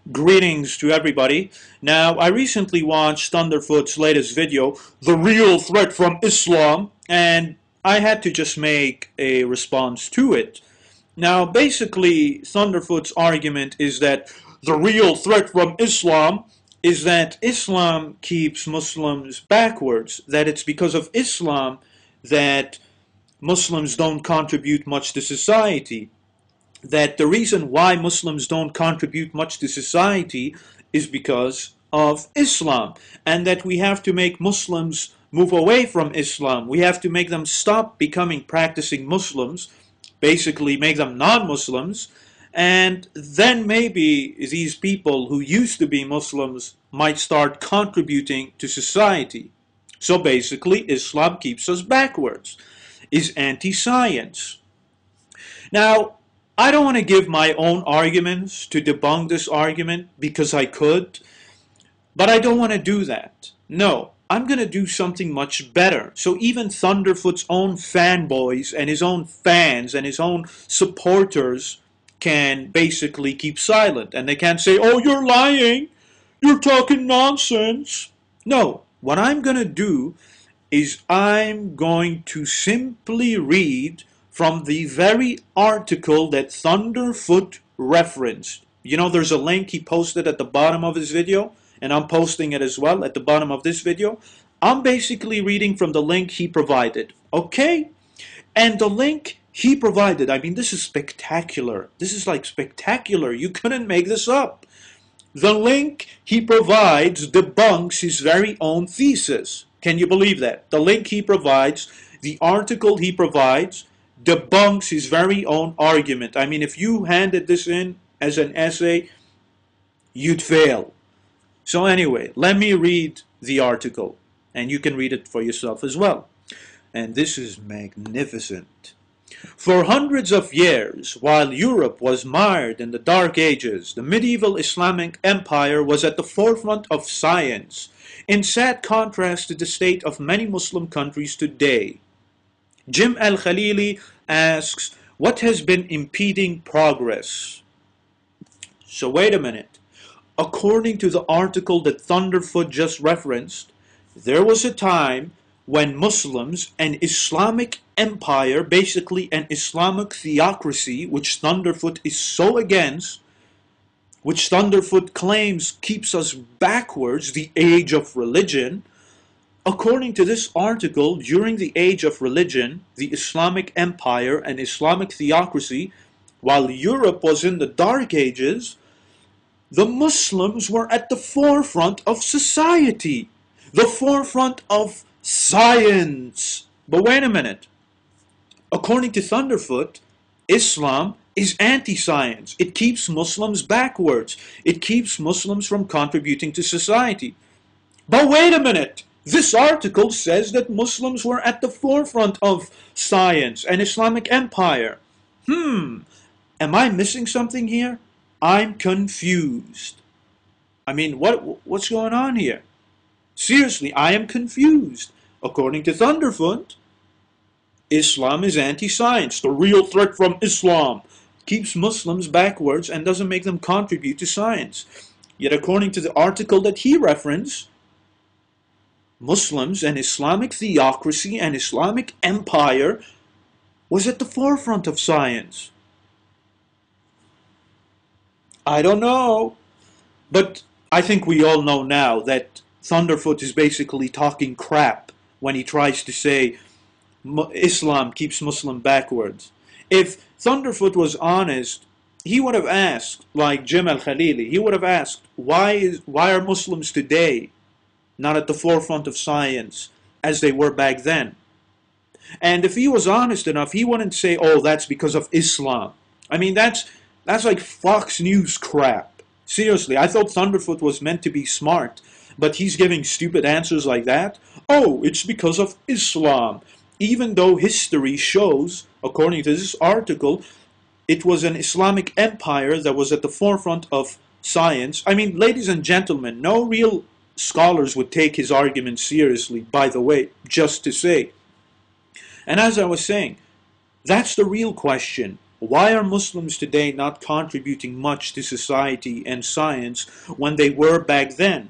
Greetings to everybody. Now, I recently watched Thunderfoot's latest video, The Real Threat from Islam, and I had to just make a response to it. Now, basically, Thunderfoot's argument is that the real threat from Islam is that Islam keeps Muslims backwards, that it's because of Islam that Muslims don't contribute much to society, that the reason why Muslims don't contribute much to society is because of Islam, and that we have to make Muslims move away from Islam. We have to make them stop becoming practicing Muslims, basically make them non-Muslims, and then maybe these people who used to be Muslims might start contributing to society. So basically, Islam keeps us backwards, is anti-science. Now, I don't want to give my own arguments to debunk this argument because I could, but I don't want to do that. No, I'm going to do something much better. So even Thunderfoot's own fanboys and his own fans and his own supporters can basically keep silent. And they can't say, oh, you're lying, you're talking nonsense. No, what I'm going to do is I'm going to simply read from the very article that Thunderfoot referenced. You know, there's a link he posted at the bottom of his video, and I'm posting it as well at the bottom of this video. I'm basically reading from the link he provided, okay? And the link he provided, I mean, this is spectacular. This is like spectacular. You couldn't make this up. The link he provides debunks his very own thesis. Can you believe that? The link he provides, the article he provides, debunks his very own argument. I mean, if you handed this in as an essay, you'd fail. So anyway, let me read the article, and you can read it for yourself as well. And this is magnificent. For hundreds of years, while Europe was mired in the Dark Ages, the medieval Islamic Empire was at the forefront of science, in sad contrast to the state of many Muslim countries today. Jim Al-Khalili asks, what has been impeding progress? So wait a minute. According to the article that Thunderfoot just referenced, there was a time when Muslims, an Islamic empire, basically an Islamic theocracy, which Thunderfoot is so against, which Thunderfoot claims keeps us backwards, the age of religion. According to this article, during the age of religion, the Islamic empire and Islamic theocracy, while Europe was in the Dark Ages, the Muslims were at the forefront of society, the forefront of science. But wait a minute. According to Thunderfoot, Islam is anti-science. It keeps Muslims backwards. It keeps Muslims from contributing to society. But wait a minute. This article says that Muslims were at the forefront of science and Islamic empire. Am I missing something here? I'm confused. I mean, what's going on here? Seriously, I am confused. According to Thunderfoot, Islam is anti-science. The real threat from Islam keeps Muslims backwards and doesn't make them contribute to science. Yet according to the article that he referenced, Muslims and Islamic theocracy and Islamic empire was at the forefront of science. I don't know. But I think we all know now that Thunderfoot is basically talking crap when he tries to say Islam keeps Muslim backwards. If Thunderfoot was honest, he would have asked, like Jim Al-Khalili, he would have asked, why are Muslims today not at the forefront of science as they were back then? And if he was honest enough, he wouldn't say, oh, that's because of Islam. I mean, that's like Fox News crap. Seriously, I thought Thunderfoot was meant to be smart, but he's giving stupid answers like that. Oh, it's because of Islam. Even though history shows, according to this article, it was an Islamic empire that was at the forefront of science. I mean, ladies and gentlemen, no real scholars would take his argument seriously, by the way, just to say. And as I was saying, that's the real question. Why are Muslims today not contributing much to society and science when they were back then?